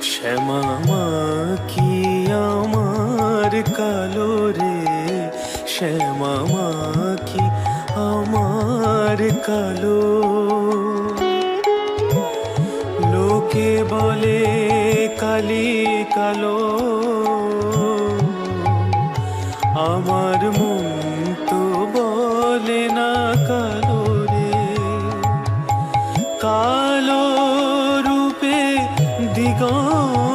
শ্যামা কি আমার কালো রে, শ্যামা কি আমার কালো। লোকে বলে কালি কালো, আমার মন তো বলে না কালো রে। কালো রূপে দিগন্ত